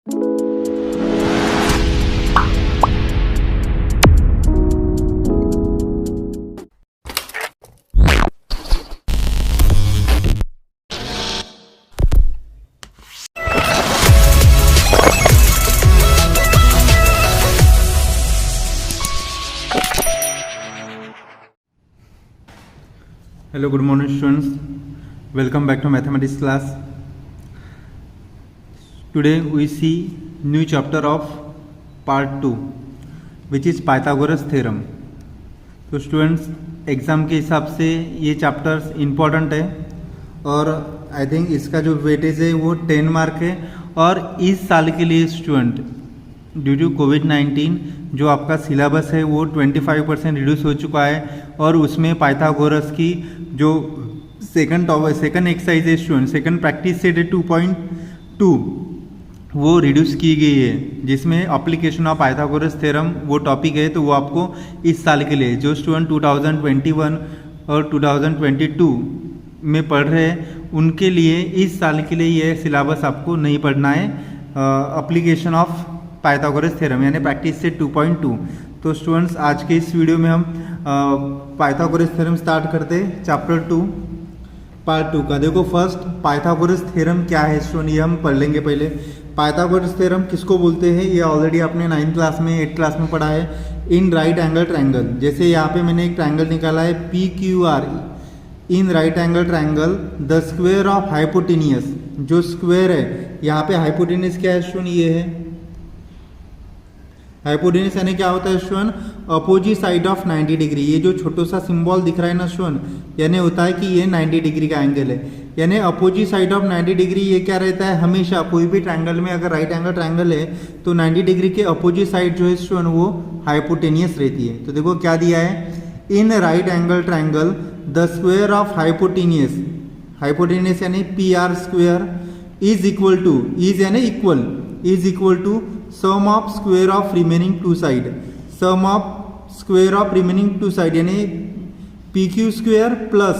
Hello, good morning students. Welcome back to mathematics class. Today we see new chapter of part 2 which is Pythagoras theorem. तो students exam के हिसाब से ये chapters important है और I think इसका जो वेटेज है वो 10 मार्क है और इस साल के लिए स्टूडेंट ड्यू टू कोविड-19 जो आपका सिलेबस है वो 25% रिड्यूस हो चुका है और उसमें पाइथागोरस की जो सेकंड एक्सरसाइज है स्टूडेंट, सेकंड प्रैक्टिस सेट है 2.2 वो रिड्यूस की गई है, जिसमें एप्लीकेशन ऑफ पाइथागोरस थ्योरम वो टॉपिक है। तो वो आपको इस साल के लिए जो स्टूडेंट 2021 और 2022 में पढ़ रहे हैं उनके लिए इस साल के लिए ये सिलेबस आपको नहीं पढ़ना है, एप्लीकेशन ऑफ पाइथागोरस थ्योरम यानी प्रैक्टिस सेट 2.2। तो स्टूडेंट्स आज के इस वीडियो में हम पाइथागोरस थ्योरम स्टार्ट करते हैं चैप्टर 2 पार्ट 2 का। देखो फर्स्ट पाइथागोरस थ्योरम क्या है स्टूडेंट, ये हम पढ़ लेंगे पहले। पाइथागोरस थ्योरम किसको बोलते हैं ये ऑलरेडी आपने 9th क्लास में 8th क्लास में पढ़ा है। इन राइट एंगल ट्रायंगल, जैसे यहाँ पे मैंने एक ट्रायंगल निकाला है PQR, in right angle triangle the square of hypotenuse, जो स्क्वायर है यहाँ पे हाइपोटेनियस क्या है स्टूडेंट, ये है हाइपोटेनियस यानी क्या होता है student, opposite side of 90 degree. ये जो छोटा सा सिंबल दिख रहा है ना स्टूडेंट, यानी होता है कि ये 90 डिग्री का एंगल है, यानी अपोजिट साइड ऑफ 90 डिग्री। ये क्या रहता है हमेशा कोई भी ट्रायंगल में, अगर राइट एंगल ट्रायंगल है तो 90 डिग्री के अपोजिट साइड जो है स्टूडेंट वो हाइपोटेनियस रहती है। तो देखो क्या दिया है, in right angle triangle the square of hypotenuse, hypotenuse यानी PR square is equal to, is यानी equal, is equal to sum of square of remaining two side, sum of square of remaining two side यानी PQ square plus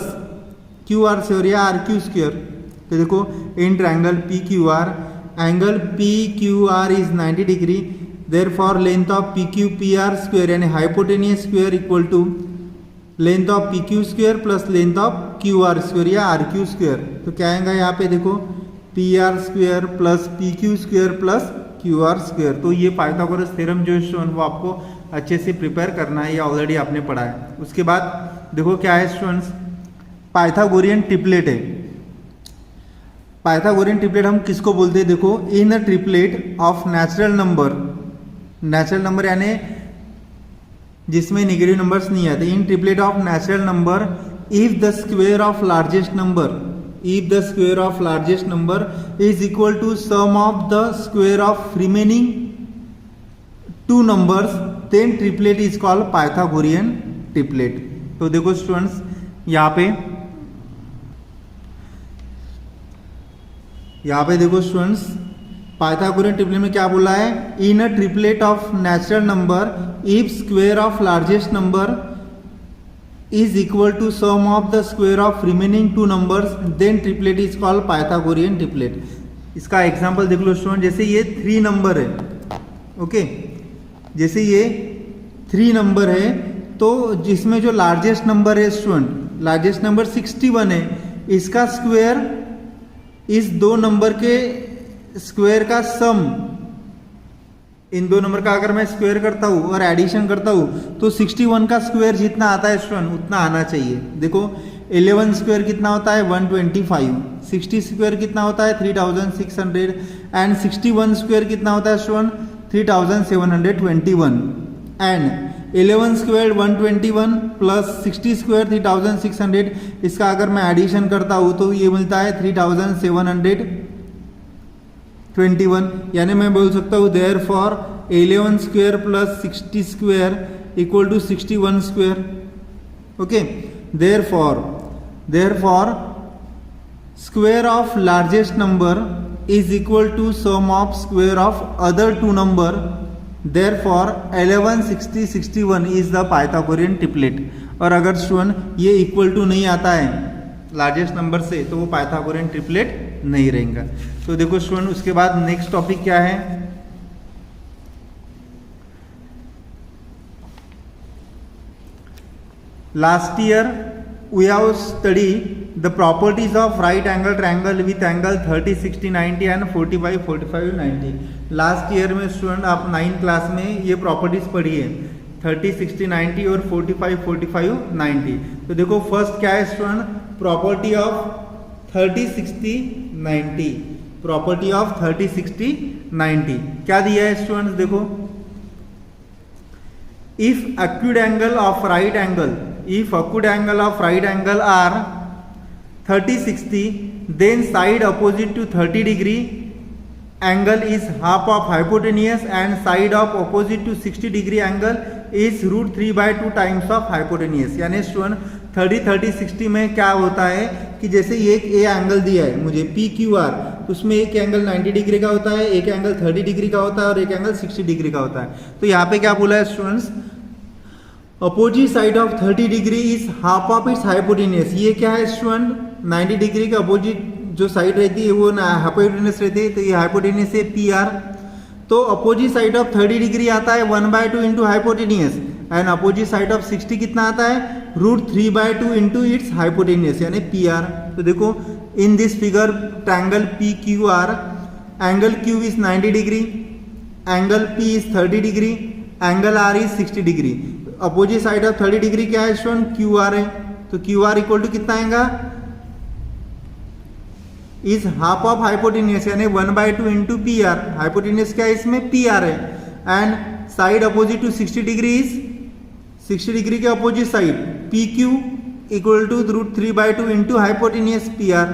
QR square या RQ square. तो देखो in triangle PQR, angle PQR is 90 degree, therefore length of PQPR square यानी hypotenuse square equal to length of PQ square plus length of QR square या RQ square. तो क्या आएगा यहाँ पे देखो PR square plus PQ square plus QR square. तो ये पाइथागोरस थ्योरम जो है वो आपको अच्छे से प्रिपेयर करना है, ये ऑलरेडी आपने पढ़ा है। उसके बाद देखो क्या है स्टूडेंट्स, पाइथागोरियन ट्रिपलेट है। पाइथागोरियन ट्रिपलेट हम किसको बोलते हैं, देखो in a triplet of natural number, natural number यानी जिसमें नेगेटिव नंबर्स नहीं आते, in triplet of natural number if the square of largest number, if the square of largest number is equal to sum of the square of remaining two numbers, then triplet is called Pythagorean triplet। तो देखो students यहाँ पे देखो students Pythagorean triplet में क्या बोला है, in a triplet of natural number if square of largest number is equal to sum of the square of remaining two numbers, then triplet is called Pythagorean triplet। इसका example देख लो student, जैसे ये 3 number है, okay, जैसे ये 3 number है तो जिसमें जो लार्जेस्ट नंबर है स्टूडेंट, लार्जेस्ट नंबर 61 है, इसका स्क्वायर इस दो नंबर के स्क्वायर का सम, इन दो नंबर का अगर मैं स्क्वायर करता हूँ और एडिशन करता हूँ तो 61 का स्क्वायर जितना आता है स्टूडेंट उतना आना चाहिए। देखो 11 स्क्वायर कितना होता है 125, 60 स्क्वायर कितना होता है 3600 एंड 61 स्क्वायर कितना होता है student 3721 and 11 square 121 plus 60 square 3600, इसका अगर मैं एडिशन करता हूँ तो ये मिलता है 3721, यानी मैं बोल सकता हूँ therefore 11 square plus 60 square equal to 61 square. Okay, therefore square of largest number is equal to sum of square of other two number, therefore 11 60 61 is the Pythagorean triplet. और अगर स्टूडेंट ये इक्वल टू नहीं आता है largest number से तो वो Pythagorean triplet नहीं रहेगा। तो देखो स्टूडेंट, उसके बाद नेक्स्ट टॉपिक क्या है, last year we have study the properties of right angle triangle with angle 30, 60, 90 and 45, 45, 90। Last year में स्टूडेंट आप 9th क्लास में ये प्रॉपर्टीज पढ़ी है, 30, 60, 90 और 45, 45, 90। तो देखो फर्स्ट क्या है student, property of 30, 60, 90। Property of 30, 60, 90 क्या दिया है स्टूडेंट्स, देखो, if acute angle of right angle are 30, 60, then side opposite to 30 degree angle is half of hypotenuse and side of opposite to 60 degree angle is √3/2 times of hypotenuse। यानी student 30, 30, 60 में क्या होता है कि जैसे ये एक ए एंगल दिया है मुझे PQR, उसमें एक एंगल 90 डिग्री का होता है, एक एंगल 30 डिग्री का होता है और एक एंगल 60 डिग्री का होता है। तो यहाँ पे क्या बोला है students, opposite side of 30 degree is half of its hypotenuse. ये क्या है स्टूडेंट, 90 डिग्री का अपोजिट जो साइड रहती है वो हाइपोटेन्यूज रहती है, तो ये हाइपोटेन्यूज है PR। तो अपोजिट साइड ऑफ 30 डिग्री आता है 1/2 into hypotenuse and opposite side of 60 कितना आता है, √3/2 इंटू इट्स हाइपोटेन्यूज यानी PR। तो देखो in this figure triangle PQR, angle Q is 90 degree, angle P is 30 degree, angle R is 60 degree. Opposite side of 30 degree क्या है student, QR है। तो QR इक्वल टू कितना आएगा, इज हाफ ऑफ हाइपोटेन्यूज यानी 1/2 into PR। Hypotenuse क्या है इसमें, PR है। And side opposite to 60 degree is 60 degree के opposite side PQ equal to √3/2 into hypotenuse PR।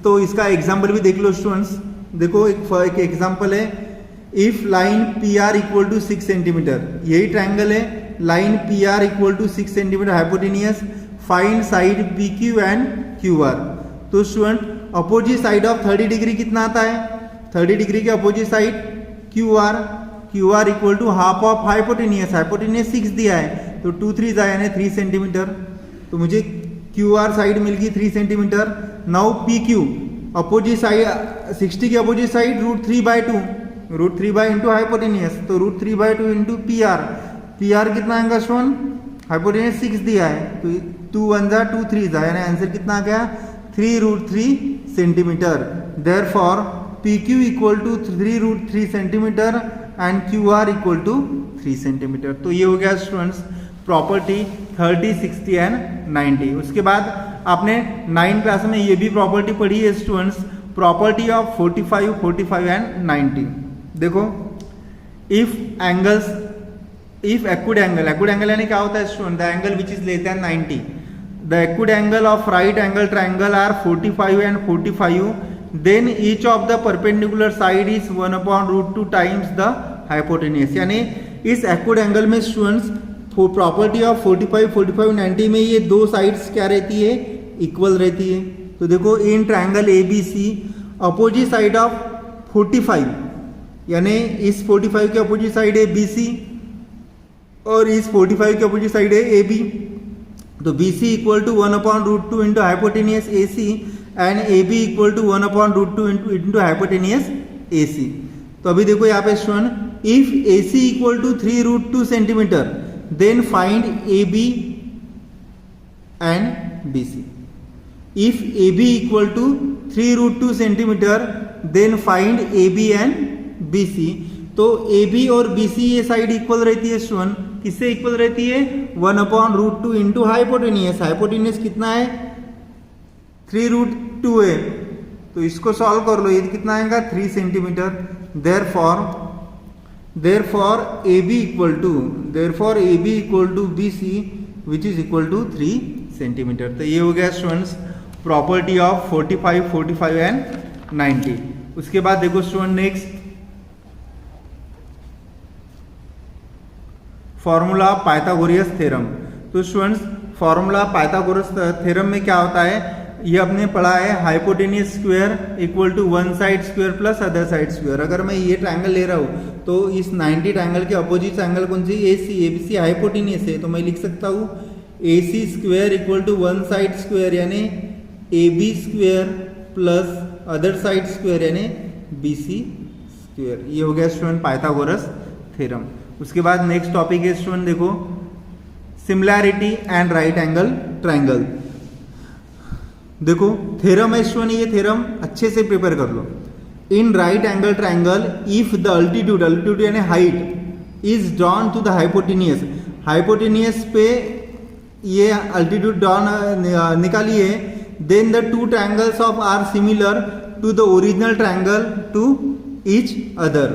तो इसका एग्जाम्पल भी देख लो स्टूडेंट्स। देखो एक एग्जाम्पल है, if line PR equal to 6 centimetre, यही ट्रायंगल है, line PR equal to 6 centimetre hypotenuse, find side PQ and QR। तो student opposite side of 30 degree कितना आता है, 30 डिग्री के opposite side QR equal to half of hypotenuse, hypotenuse 6 दिया है तो 2 3 यानी 3 सेंटीमीटर। तो मुझे QR साइड मिल गई 3 centimetre. Now PQ opposite side 60 के अपोजिट साइड √3/2 इंटू हाइपोटेन्यूज, तो √3/2 इंटू PR कितना आएगा स्टूडेंट, हाइपोटेन्यूज 6 दिया है तो 2 1 जा 2 3 जा यानी आंसर कितना आ गया, 3√3 centimetre. Therefore PQ equal to 3√3 centimetre and QR equal to 3 centimetre. तो ये हो गया स्टूडेंट्स प्रॉपर्टी 30, 60 एंड 90। उसके बाद आपने 9th क्लास में ये भी प्रॉपर्टी पढ़ी है स्टूडेंट्स, प्रॉपर्टी ऑफ 45, 45 एंड 90। देखो इफ एक्यूट एंगल यानी क्या होता है student, the angle which is less than 90, the acute angle of right angle triangle are 45 and 45, then each of the perpendicular side is 1/√2 times the hypotenuse. यानी इस acute angle में students property of 45, 45, 90 में ये दो sides क्या रहती है, equal रहती है। तो देखो in triangle ABC opposite side of 45 यानी इस 45 के अपोजिट साइड है BC और इस 45 के अपोजिट साइड है AB। तो BC equal to 1/√2 into hypotenuse AC and AB equal to 1/√2 into hypotenuse AC। तो अभी देखो यहाँ पे student, if AC equal to 3√2 centimetre then find AB and BC। If AB equal to 3√2 centimetre then find AB and BC। तो AB और BC ये side equal रहती है स्टूडेंट, किससे इक्वल रहती है, 1/√2 इंटू हाइपोटेन्यूज। हाइपोटेन्यूज कितना है, 3√2 है, तो इसको सॉल्व कर लो, ये कितना आएगा 3 centimetre. Therefore AB equal to BC which is equal to 3 centimetre. तो ये हो गया स्टूडेंट्स प्रॉपर्टी ऑफ 45, 45 एंड 90। उसके बाद देखो student next formula Pythagoras theorem. तो स्टूडेंट्स फॉर्मूला पाइथागोरस थ्योरम में क्या होता है, ये हमने पढ़ा है, hypotenuse square equal to one side square plus other side square. अगर मैं ये ट्रायंगल ले रहा हूँ तो इस 90 ट्रायंगल के अपोजिट एंगल कौन सी, ABC हाइपोटेन्यूज है, तो मैं लिख सकता हूँ AC square equal to one side square यानी AB square plus other side square यानी BC स्क्वायर। ये हो गया स्टूडेंट पाइथागोरस थ्योरम। उसके बाद नेक्स्ट टॉपिक है स्टूडेंट देखो similarity and right angle triangle. देखो थ्योरम है स्टूडेंट, ये थ्योरम अच्छे से प्रिपेयर कर लो। In right angle triangle if the altitude यानी height is drawn to the hypotenuse, hypotenuse पे ये अल्टीट्यूड ड्रॉन निकालिए, then the two triangles of are similar to the original triangle to each other.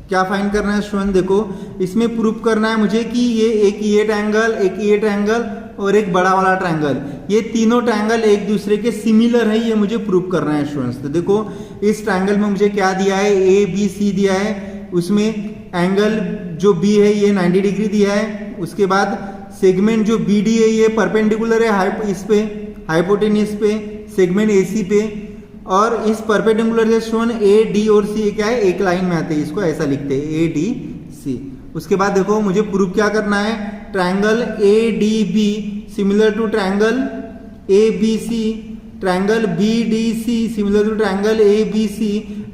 क्या find करना है student, देखो इसमें proof करना है मुझे कि ये एक ये ट्रायंगल, एक ये ट्रायंगल और एक बड़ा वाला ट्रायंगल, ये तीनों ट्रायंगल एक दूसरे के सिमिलर है, ये मुझे प्रूफ करना है स्टूडेंट्स। तो देखो इस ट्रायंगल में मुझे क्या दिया है, ABC दिया है, उसमें एंगल जो B है ये 90 डिग्री दिया है। उसके बाद सेगमेंट जो BD है ये परपेंडिकुलर है इस पे हाइपोटेनियस पे, सेगमेंट AC पे, और इस परपेंडिकुलर से स्टूडेंट AD और C क्या है एक लाइन में आते हैं, इसको ऐसा लिखते हैं ADC। उसके बाद देखो मुझे प्रूफ क्या करना है, triangle ADB similar to triangle ABC, triangle BDC similar to triangle ABC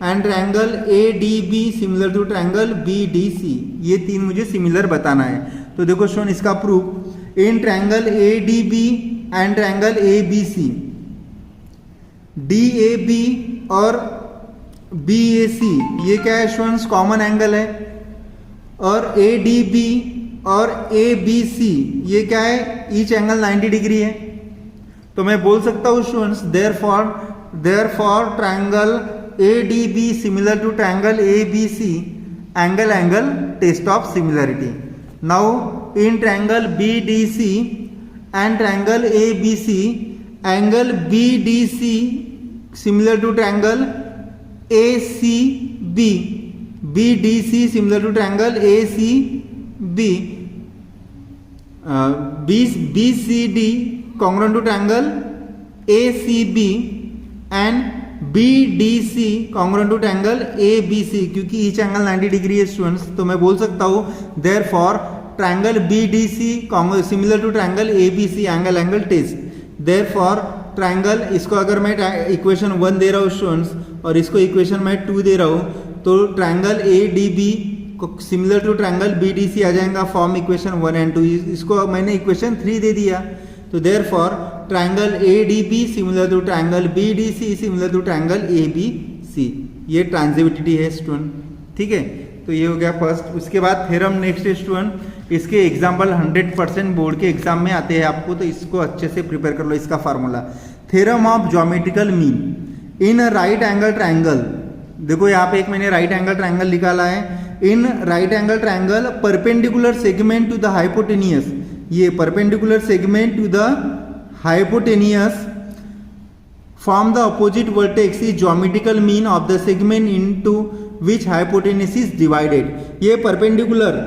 and triangle ADB similar to triangle BDC। ये तीन मुझे सिमिलर बताना है। तो देखो स्टूडेंट इसका proof, in triangle ADB and triangle ABC DAB और BAC ये क्या है स्टूडेंट्स कॉमन एंगल है, और ADB और ABC ये क्या है ईच एंगल 90 डिग्री है। तो मैं बोल सकता हूं students therefore triangle ADB similar to triangle ABC angle test of similarity. Now in triangle BDC and triangle ABC angle BDC similar to triangle ACB, BDC similar to triangle ACB, BCD congruent to triangle ACB and BDC congruent to triangle ABC, क्योंकि each angle 90 degree है students. तो मैं बोल सकता हूँ therefore triangle BDC similar to triangle ABC angle test. Therefore triangle, इसको अगर मैं इक्वेशन 1 दे रहा हूँ स्टूडेंट्स और इसको इक्वेशन मैं 2 दे रहा हूँ, तो triangle ADB similar to triangle BDC आ जाएगा फॉर्म इक्वेशन 1 एंड 2। इसको मैंने इक्वेशन 3 दे दिया। तो therefore triangle ADB similar to triangle BDC similar to triangle ABC। ये ट्रांजिटिविटी है स्टूडेंट, ठीक है। तो ये हो गया फर्स्ट। उसके बाद थ्योरम नेक्स्ट है स्टूडेंट, इसके एग्जाम्पल 100% बोर्ड के एग्जाम में आते हैं आपको, तो इसको अच्छे से प्रिपेयर कर लो। इसका formula theorem of geometrical mean in right angle triangle. देखो यहाँ पे एक मैंने राइट एंगल ट्रायंगल निकाला है। In right angle triangle perpendicular segment to the hypotenuse, ये perpendicular segment to the hypotenuse from the opposite vertex is geometrical mean of the segment into which hypotenuse is divided. ये perpendicular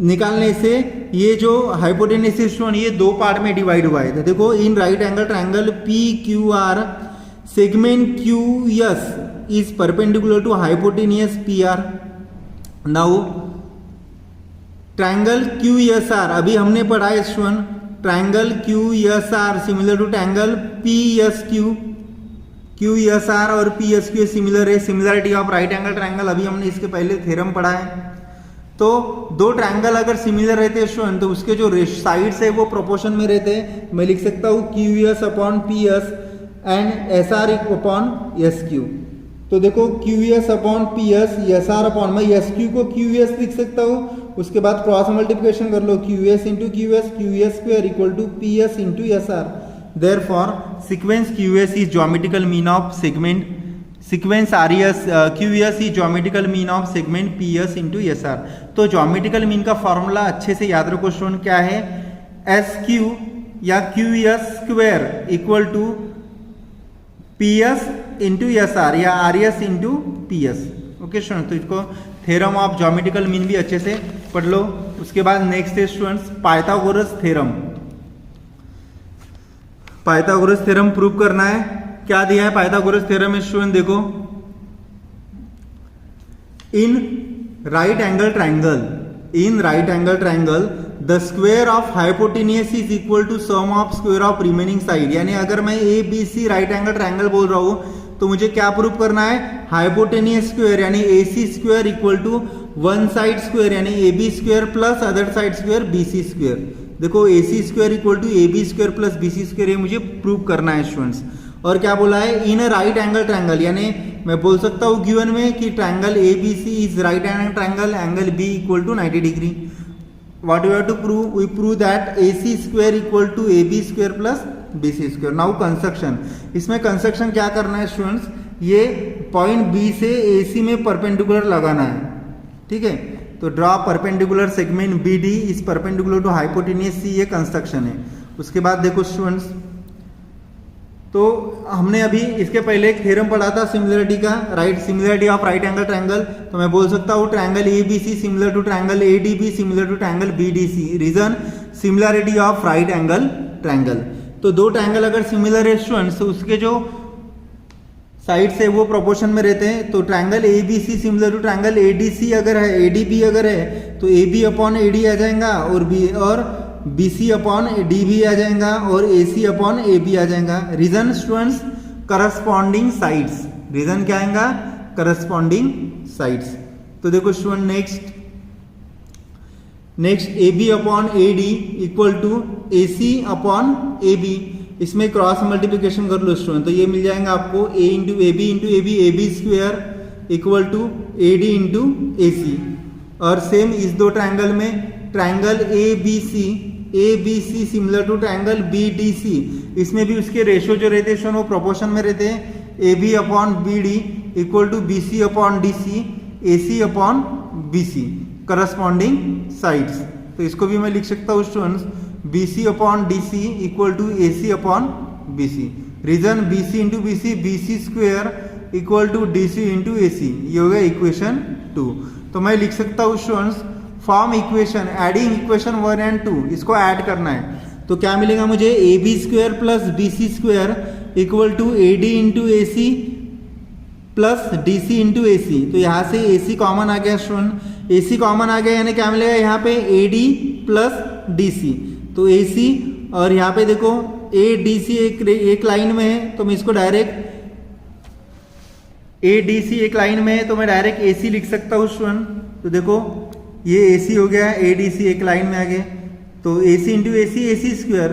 निकालने से ये जो hypotenuse ये दो part में divide हुआ है। तो देखो in right angle triangle PQR segment QS is perpendicular to hypotenuse PR। Now triangle QSR अभी हमने पढ़ा है student, triangle QSR similar to triangle PSQ। QSR और PSQ सिमिलर है, similarity of right angle triangle अभी हमने इसके पहले थ्योरम पढ़ा है। तो दो ट्रायंगल अगर सिमिलर रहते हैं स्टूडेंट तो उसके जो साइड्स है वो प्रोपोर्शन में रहते हैं। मैं लिख सकता हूँ QS upon PS and SR upon SQ। तो देखो QS upon PS SR upon, मैं SQ को QS लिख सकता हूँ, उसके बाद क्रॉस मल्टीप्लिकेशन कर लो QS into QS, QS square equal to PS into SR। Therefore sequence QS is geometrical mean of segment, sequence QS is geometrical mean of segment PS into SR। तो ज्योमेट्रिकल mean का formula अच्छे से याद रखो student, क्या है SQ या QS square equal to PS into SR या RS into PS। Okay student, तो इसको थ्योरम ऑफ ज्योमेट्रिकल मीन भी अच्छे से पढ़ लो। उसके बाद नेक्स्ट है students Pythagoras theorem. Pythagoras theorem prove करना है। क्या दिया है पाइथागोरस थ्योरम में स्टूडेंट, देखो in right angle triangle the square of hypotenuse is equal to sum of square of remaining side. यानी अगर मैं ABC राइट एंगल ट्रायंगल बोल रहा हूं तो मुझे क्या प्रूव करना है, हाइपोटेनियस स्क्वायर यानी AC square equal to one side square यानी AB square plus other side square BC square. देखो AC square equal to AB square plus BC square, ये मुझे प्रूव करना है स्टूडेंट्स। और क्या बोला है, in a right angle triangle, यानी मैं बोल सकता हूँ गिवन में कि triangle ABC is right angle triangle, angle B equal to 90 degree. What we have to prove, we prove that AC square equal to AB square plus BC square. Now construction, इसमें construction क्या करना है students, ये point B से AC में perpendicular लगाना है, ठीक है। तो draw perpendicular segment BD is perpendicular to hypotenuse C, ये कंस्ट्रक्शन है। उसके बाद देखो स्टूडेंट्स, तो हमने अभी इसके पहले एक थ्योरम पढ़ा था सिमिलरिटी का, similarity of right angle triangle. तो मैं बोल सकता हूँ triangle ABC similar to triangle ADB similar to triangle BDC। Reason, similarity of right angle triangle. तो दो ट्रायंगल अगर सिमिलर है स्टूडेंट्स, तो उसके जो साइड से वो प्रोपोर्शन में रहते हैं। तो triangle ABC similar to triangle ADC अगर है, ADB अगर है, तो AB अपॉन AD आ जाएगा और BC अपॉन DB आ जाएगा और AC अपॉन AB आ जाएगा। Reason students, corresponding sides. Reason क्या आएगा, करस्पॉन्डिंग साइड्स। तो देखो student next AB upon AD equal to AC upon AB। इसमें क्रॉस मल्टीप्लिकेशन कर लो स्टूडेंट, तो ये मिल जाएगा आपको A into AB AB square equal to AD into AC। और सेम इस दो ट्रायंगल में triangle ABC similar to triangle BDC, इसमें भी उसके रेशियो जो रहते हैं वो प्रोपोर्शन में रहते हैं। AB upon BD equal to BC upon DC, AC upon BC, corresponding sides. तो इसको भी मैं लिख सकता हूँ students, BC upon DC equal to AC upon BC। Reason, BC into BC square equal to DC into AC। ये हो गया इक्वेशन 2। तो मैं लिख सकता हूँ students, form equation, adding equation 1 and 2, इसको ऐड करना है। तो क्या मिलेगा मुझे, AB square plus BC square equal to AD into AC plus DC into AC। तो यहाँ से AC कॉमन आ गया स्टूडेंट, AC कॉमन आ गया यानी क्या मिलेगा यहाँ पे AD प्लस DC। तो AC और यहाँ पे देखो ADC एक लाइन में है, तो मैं इसको डायरेक्ट ADC एक लाइन में है तो मैं डायरेक्ट AC लिख सकता हूँ स्टूडेंट। तो देखो ये AC हो गया, ADC एक लाइन में आ गए, तो AC into AC square,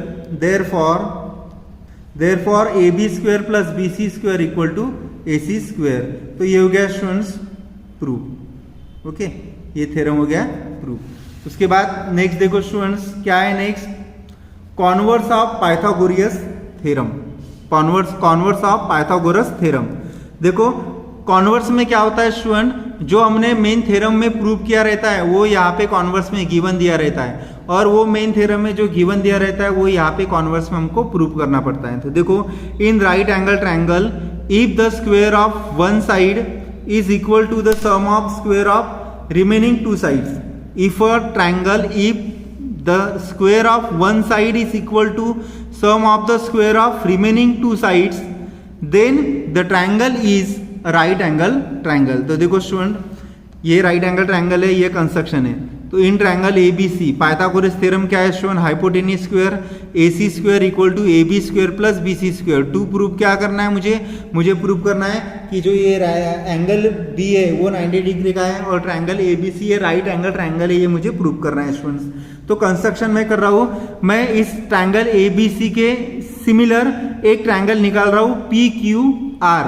therefore AB square plus BC square equal to AC square. तो ये हो गया स्टूडेंट्स प्रूफ। ओके, ये थ्योरम हो गया प्रूफ। उसके बाद नेक्स्ट देखो स्टूडेंट्स, क्या है next, converse of Pythagoras theorem. Converse of Pythagoras theorem. देखो कॉन्वर्स में क्या होता है स्टूडेंट, जो हमने मेन थ्योरम में प्रूव किया रहता है वो यहाँ पे कॉन्वर्स में गिवन दिया रहता है, और वो मेन थ्योरम में जो गिवन दिया रहता है वो यहाँ पे कॉन्वर्स में हमको प्रूव करना पड़ता है। तो देखो, in right angle triangle if the square of one side is equal to the sum of square of remaining two sides, if a triangle if the square of one side is equal to sum of the square of remaining two sides, then the triangle is right angle triangle. तो देखो student, ये right angle triangle है, ये construction है। तो in triangle ABC Pythagoras theorem क्या है student, hypotenuse square AC square equal to AB square plus BC square. To prove क्या करना है मुझे प्रूव करना है कि जो ये एंगल B है वो 90 डिग्री का है और ट्रायंगल ABC ये राइट एंगल ट्रायंगल है, ये मुझे प्रूव करना है स्टूडेंट्स। तो कंस्ट्रक्शन मैं कर रहा हूँ, मैं इस ट्रायंगल ABC के सिमिलर एक ट्रायंगल निकाल रहा हूँ PQR,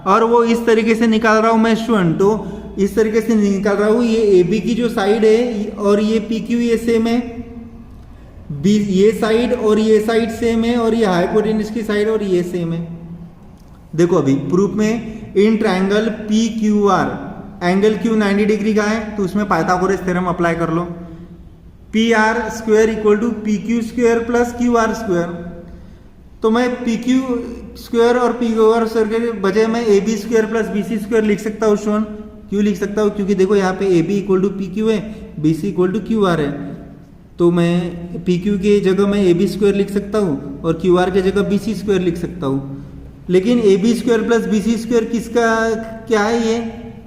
और वो इस तरीके से निकाल रहा हूँ मैं स्टूडेंट। तो इस तरीके से निकाल रहा हूँ, ये AB की जो साइड है और ये PQ ये सेम है, ये साइड और ये साइड सेम है, और ये हाइपोटेन्यूज की साइड और ये सेम है। देखो अभी प्रूफ में in triangle PQR angle Q 90 degree का है, तो उसमें पाइथागोरस थ्योरम अप्लाई कर लो। PR square equal to PQ square plus QR square. तो मैं PQ स्क्वायर और PQR स्क्वायर के बजाय मैं AB square plus BC square लिख सकता हूँ स्टूडेंट। क्यों लिख सकता हूँ, क्योंकि देखो यहाँ पे AB इक्वल टू PQ है, BC इक्वल टू QR है, तो मैं PQ के जगह मैं AB स्क्वायर लिख सकता हूँ और QR के जगह BC स्क्वायर लिख सकता हूँ। लेकिन AB square plus BC square किसका क्या है, ये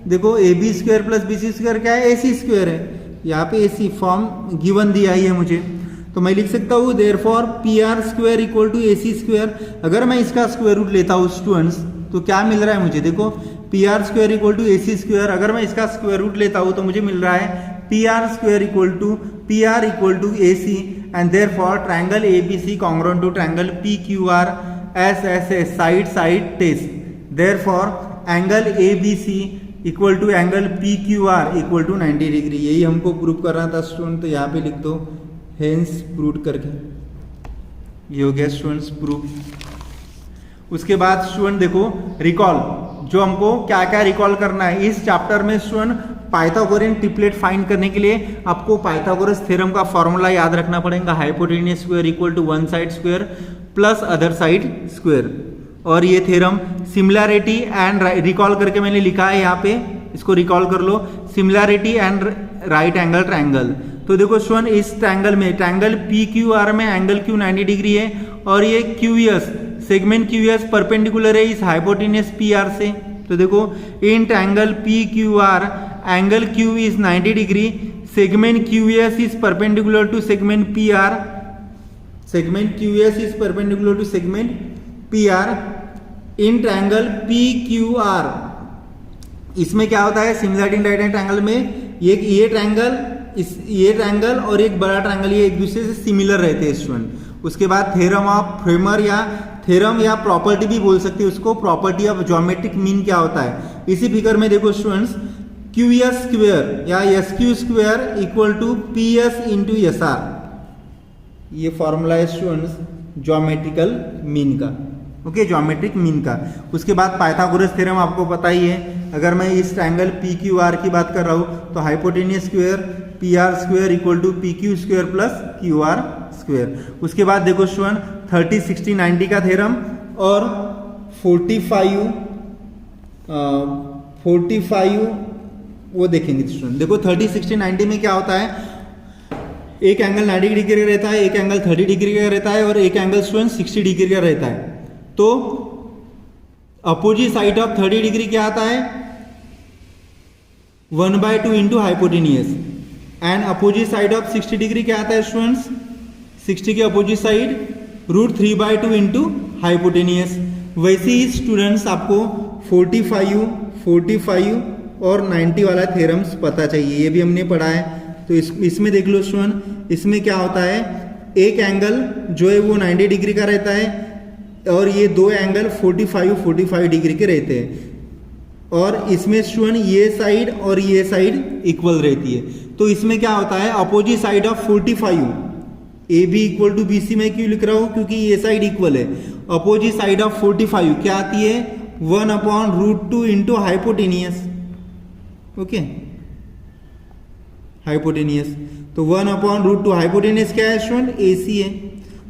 देखो AB square plus BC square क्या है, AC स्क्वायर है। यहाँ पे AC फॉर्म गिवन दिया ही है मुझे, तो मैं लिख सकता हूँ therefore PR square equal to AC square. अगर मैं इसका स्क्वायर रूट लेता हूँ स्टूडेंट्स, तो क्या मिल रहा है मुझे, देखो P R square equal to A C square, अगर मैं इसका स्क्वायर रूट लेता हूँ तो मुझे मिल रहा है P R square equal to A C, and therefore triangle A B C congruent to triangle P Q R S S S side side test, therefore angle A B C equal to angle P Q R equal to 90 degree. यही हमको prove करना था student, तो यहाँ पे लिख दो hence prove करके, ये हो गया स्टूडेंट्स प्रूफ। उसके बाद स्टूडेंट देखो रिकॉल, जो हमको क्या क्या रिकॉल करना है इस चैप्टर में स्टूडेंट, पाइथागोरियन ट्रिपलेट फाइंड करने के लिए आपको पाइथागोरस थ्योरम का फॉर्मूला याद रखना पड़ेगा, hypotenuse square equal to one side square plus other side square. और ये थ्योरम सिमिलैरिटी एंड रिकॉल करके मैंने लिखा है यहाँ पे, इसको रिकॉल कर लो, similarity and right angle triangle. तो देखो स्टूडेंट इस ट्रायंगल में, ट्रायंगल पी क्यू आर में एंगल क्यू 90 डिग्री है और ये Q S segment Q S perpendicular है इस हाइपोटेन्यूस पी आर से। तो देखो in triangle P Q R angle Q is 90 degree, segment Q S is perpendicular to segment P R, segment Q S is perpendicular to segment P are in triangle P Q are. इसमें क्या होता है similarity right angle triangle में, ये triangle ये triangle और एक बड़ा ट्रायंगल ये एक दूसरे से सिमिलर रहते हैं स्टूडेंट। उसके बाद थ्योरम ऑफ फ्रेमर या थ्योरम या प्रॉपर्टी भी बोल सकते हैं उसको, प्रॉपर्टी ऑफ ज्योमेट्रिक मीन क्या होता है इसी फिगर में देखो स्टूडेंट्स, क्यू एस स्क्वायर या S Q square equal to P S into S R, ये फॉर्मूला है स्टूडेंट्स ज्योमेट्रिकल मीन का, ओके ज्योमेट्रिक मीन का। उसके बाद पाइथागोरस थ्योरम आपको पता ही है, अगर मैं इस ट्रायंगल पी क्यू आर की बात कर रहा हूँ तो hypotenuse square P R square equal to P Q square plus Q R square. उसके बाद देखो स्टूडेंट 30 60 90 का थ्योरम और 45 वो देखेंगे स्टूडेंट। देखो 30 60 90 में क्या होता है, एक एंगल 90 डिग्री का रहता है, एक एंगल 30 डिग्री का रहता है और एक एंगल स्टूडेंट 60 डिग्री का रहता है। तो अपोजिट साइड ऑफ 30 डिग्री क्या आता है 1/2 into hypotenuse, and opposite side of 60 degree क्या आता है स्टूडेंट्स, 60 के अपोजिट साइड √3/2 इंटू हाइपोटेन्यूस। वैसे ही स्टूडेंट्स आपको 45 और 90 वाला थ्योरम्स पता चाहिए, ये भी हमने पढ़ा है। तो इसमें देख लो स्टूडेंट, इसमें क्या होता है एक एंगल जो है वो 90 डिग्री का रहता है और ये दो एंगल 45 डिग्री के रहते हैं, और इसमें स्टूडेंट ये साइड और ये साइड इक्वल रहती है। तो इसमें क्या होता है opposite side of 45, A B equal to B C में क्यों लिख रहा हूँ क्योंकि ये साइड इक्वल है। अपोजिट साइड ऑफ 45 क्या आती है 1/√2 इंटू हाइपोटेन्यूस, ओके हाइपोटेन्यूस। तो 1/√2 हाइपोटेन्यूस क्या है स्टूडेंट ए सी है।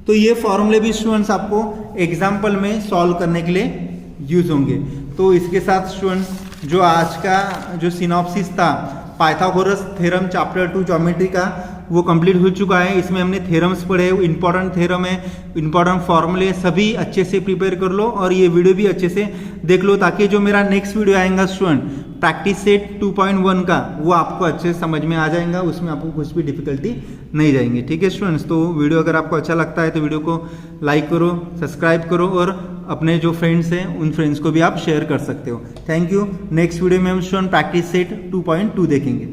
तो ये फॉर्मूले भी स्टूडेंट्स आपको एग्जाम्पल में सॉल्व करने के लिए यूज होंगे। तो इसके साथ स्टूडेंट्स जो आज का जो सिनॉप्सिस था पाइथागोरस थ्योरम चैप्टर 2 ज्योमेट्री का वो कंप्लीट हो चुका है। इसमें हमने थ्योरम्स पढ़े, इंपॉर्टेंट थ्योरम है, इंपॉर्टेंट फॉर्मूले सभी अच्छे से प्रिपेयर कर लो और ये वीडियो भी अच्छे से देख लो, ताकि जो मेरा नेक्स्ट वीडियो आएगा स्टूडेंट प्रैक्टिस सेट 2.1 का वो आपको अच्छे से समझ में आ जाएगा, उसमें आपको कुछ भी डिफिकल्टी नहीं जाएंगी। ठीक है स्टूडेंट्स, तो वीडियो अगर आपको अच्छा लगता है तो वीडियो को लाइक करो, सब्सक्राइब करो और अपने जो फ्रेंड्स हैं उन फ्रेंड्स को भी आप शेयर कर सकते हो। Thank you. नेक्स्ट वीडियो में हम स्टूडेंट प्रैक्टिस सेट 2.2 देखेंगे।